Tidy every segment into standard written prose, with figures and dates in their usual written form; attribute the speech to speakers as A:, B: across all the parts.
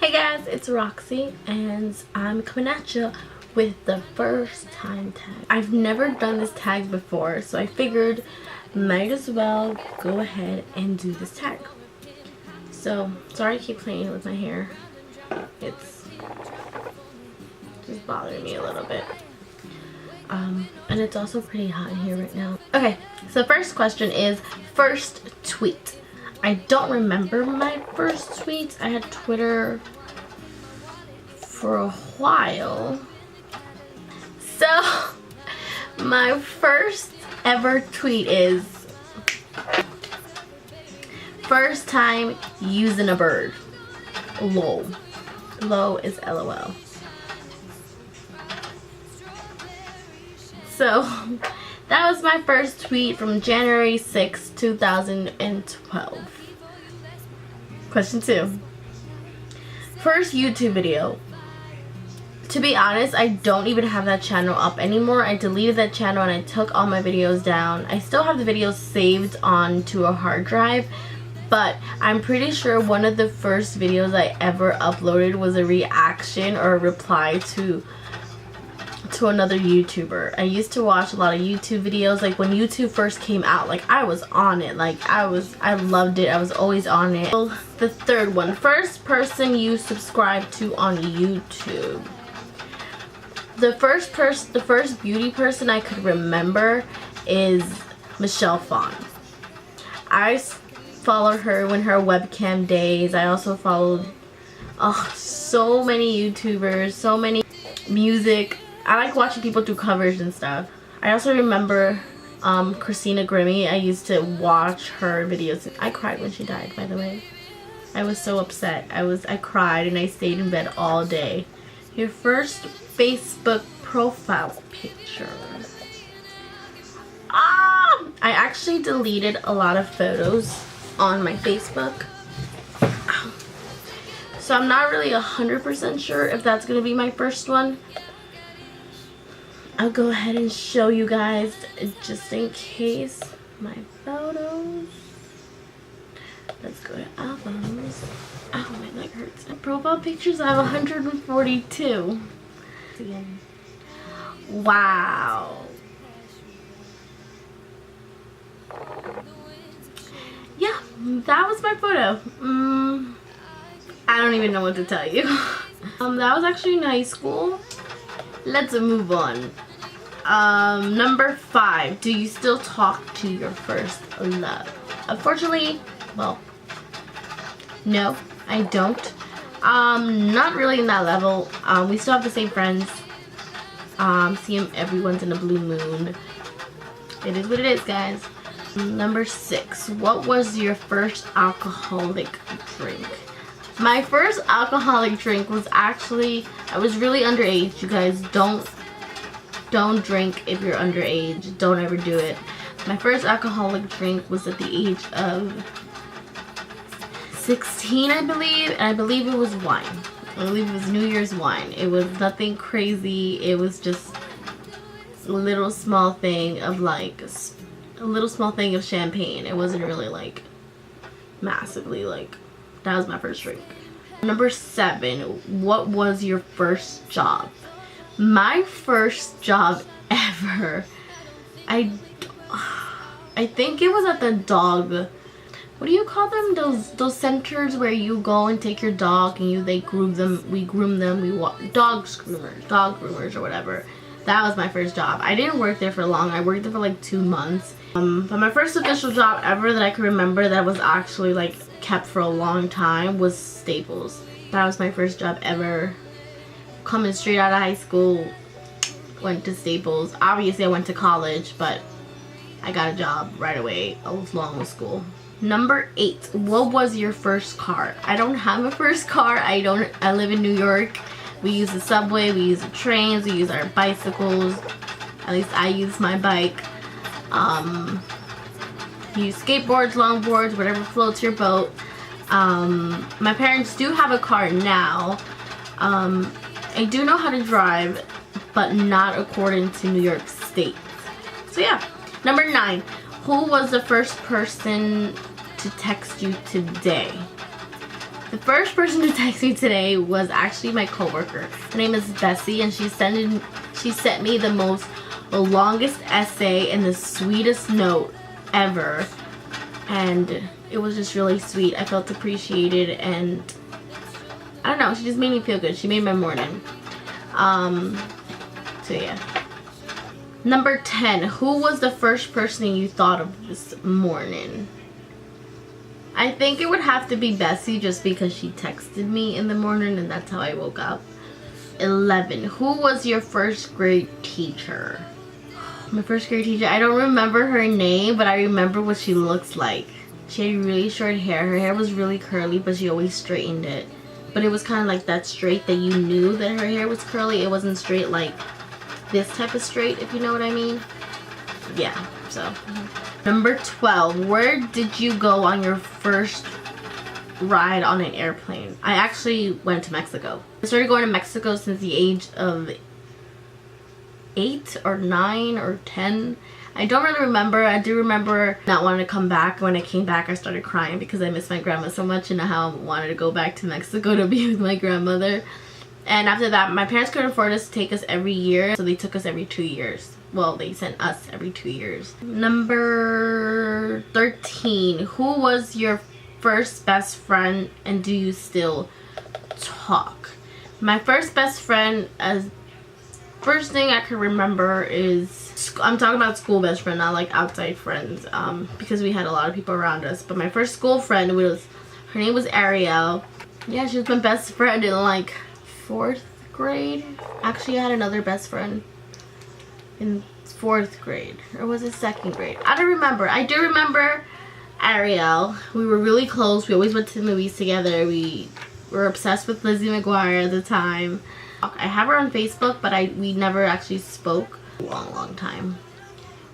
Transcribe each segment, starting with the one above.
A: Hey guys, it's Roxy and I'm coming at you with the first time tag. I've never done this tag before, so I figured might as well go ahead and do this tag. So, sorry I keep playing with my hair. It's just bothering me a little bit. And it's also pretty hot in here right now. Okay, so first question is first tweet. I don't remember my first tweet. I had Twitter for a while. So my first ever tweet is first time using a bird. LOL. LOL is LOL. So that was my first tweet from January 6, 2012. Question 2. First YouTube video. To be honest, I don't even have that channel up anymore. I deleted that channel and I took all my videos down. I still have the videos saved onto a hard drive, but I'm pretty sure one of the first videos I ever uploaded was a reaction or a reply to another YouTuber. I used to watch a lot of YouTube videos, like when YouTube first came out. Like I was on it, like I loved it. I was always on it. So, the third one, first person you subscribed to on YouTube. The first beauty person I could remember is Michelle Phan. I followed her when her webcam days. I also followed so many YouTubers, so many music. I like watching people do covers and stuff. I also remember Christina Grimmie. I used to watch her videos. I cried when she died, by the way. I was so upset. I cried and I stayed in bed all day. Your first Facebook profile picture. I actually deleted a lot of photos on my Facebook. So I'm not really 100% sure if that's going to be my first one. I'll go ahead and show you guys just in case my photos. Let's go to albums. Oh, my leg hurts. Profile pictures, I have 142. Again. Wow. Yeah, that was my photo. I don't even know what to tell you. That was actually in high school. Let's move on. Number 5. Do you still talk to your first love? Unfortunately, well, no, I don't. Not really in that level. We still have the same friends. See them every once in a blue moon. It is what it is, guys. Number 6. What was your first alcoholic drink? My first alcoholic drink was actually, I was really underage. You guys, don't drink if you're underage. Don't ever do it. My first alcoholic drink was at the age of 16, I believe, and I believe it was wine. I believe it was New Year's wine. It was nothing crazy. It was just a little small thing of champagne. It wasn't really like massively like. That was my first drink. Number 7. What was your first job? My first job ever. I think it was at the dog. What do you call them? Those centers where you go and take your dog and they groom them. We groom them. Dog groomers or whatever. That was my first job. I didn't work there for long. I worked there for like 2 months. But my first official job ever that I could remember that was actually like kept for a long time was Staples. That was my first job ever. Coming straight out of high school, went to Staples. Obviously I went to college, but I got a job right away along with school. Number 8. What was your first car? I don't have a first car. I live in New York. We use the subway, we use the trains, we use our bicycles. At least I use my bike. Use skateboards, longboards, whatever floats your boat. My parents do have a car now. I do know how to drive, but not according to New York State. So yeah. Number 9. Who was the first person to text you today? The first person to text me today was actually my coworker. Her name is Bessie, and she sent me the longest essay and the sweetest note ever. And it was just really sweet. I felt appreciated, and I don't know, she just made me feel good. She made my morning. So yeah. Number 10, who was the first person you thought of this morning? I think it would have to be Bessie, just because she texted me in the morning and that's how I woke up. 11, who was your first grade teacher? My first grade teacher, I don't remember her name, but I remember what she looks like. She had really short hair. Her hair was really curly, but she always straightened it. But it was kind of like that straight that you knew that her hair was curly. It wasn't straight like this type of straight, if you know what I mean. Yeah, so. Number 12, where did you go on your first ride on an airplane? I actually went to Mexico. I started going to Mexico since the age of 8 or 9 or 10. I don't really remember. I do remember not wanting to come back. When I came back, I started crying because I missed my grandma so much and how I wanted to go back to Mexico to be with my grandmother. And after that, my parents couldn't afford us to take us every year, so they took us every 2 years. Well, they sent us every 2 years. Number 13, who was your first best friend and do you still talk? My first best friend, first thing I can remember is, I'm talking about school best friend, not like outside friends, because we had a lot of people around us. But my first school friend her name was Ariel. Yeah, she was my best friend in like 4th grade. Actually, I had another best friend in 4th grade, or was it 2nd grade? I don't remember. I do remember Ariel. We were really close. We always went to the movies together. We were obsessed with Lizzie McGuire at the time. I have her on Facebook, but we never actually spoke a long time.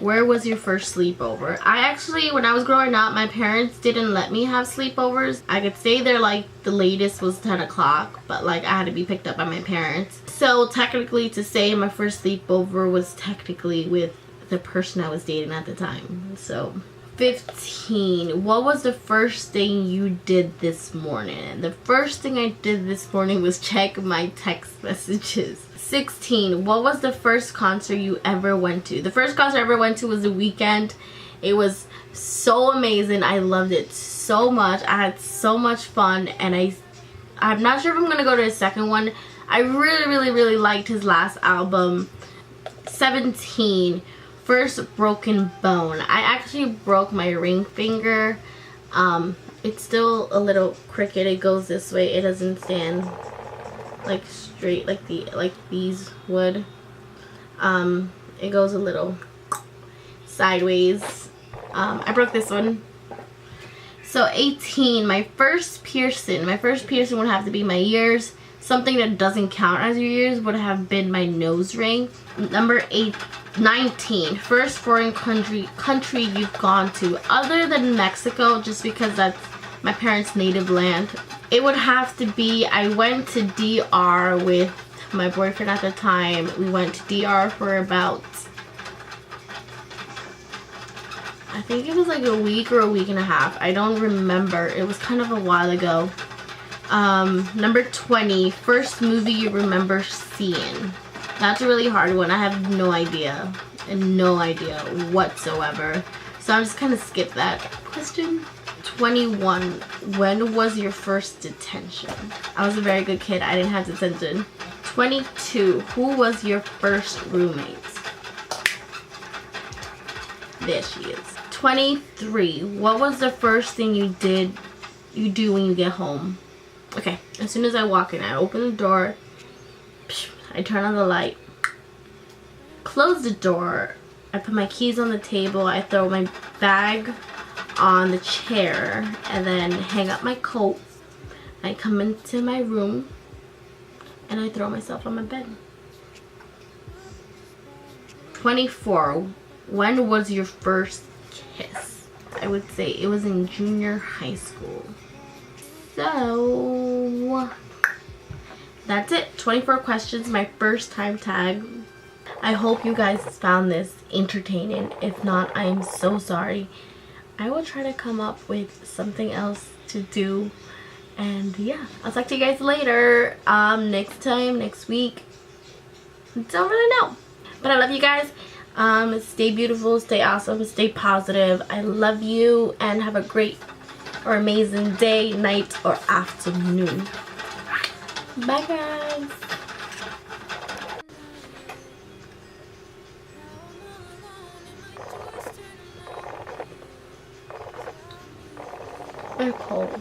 A: Where was your first sleepover? I actually, when I was growing up, my parents didn't let me have sleepovers. I could stay there like the latest was 10 o'clock, but like I had to be picked up by my parents. So technically, to say my first sleepover was technically with the person I was dating at the time. So 15, what was the first thing you did this morning? The first thing I did this morning was check my text messages. 16, what was the first concert you ever went to? The first concert I ever went to was The Weeknd. It was so amazing. I loved it so much. I had so much fun, and I'm not sure if I'm gonna go to a second one. I really liked his last album. 17, first broken bone. I actually broke my ring finger. It's still a little crooked. It goes this way. It doesn't stand like straight like these would. It goes a little sideways. I broke this one. So 18, my first piercing would have to be my ears. Something that doesn't count as your ears would have been my nose ring. Number 19, first foreign country you've gone to other than Mexico, just because that's my parents' native land. It would have to be, I went to DR with my boyfriend at the time. We went to DR for about, I think it was like a week or a week and a half. I don't remember. It was kind of a while ago. Number 20, first movie you remember seeing. That's a really hard one. I have no idea. No idea whatsoever. So I'm just kind of skip that question. 21, when was your first detention? I was a very good kid. I didn't have detention. 22, who was your first roommate? There she is. 23, what was the first thing you do when you get home? Okay, as soon as I walk in, I open the door, I turn on the light, close the door, I put my keys on the table, I throw my bag on the chair, and then hang up my coat. I come into my room and I throw myself on my bed. 24, when was your first kiss? I would say it was in junior high school. So that's it. 24 questions, my first time tag. I hope you guys found this entertaining. If not, I am so sorry. I will try to come up with something else to do And yeah, I'll talk to you guys later. Next time, next week. Don't really know. But I love you guys. Stay beautiful, stay awesome, stay positive. I love you, and have a great or amazing day, night, or afternoon. Bye, guys. They're cold.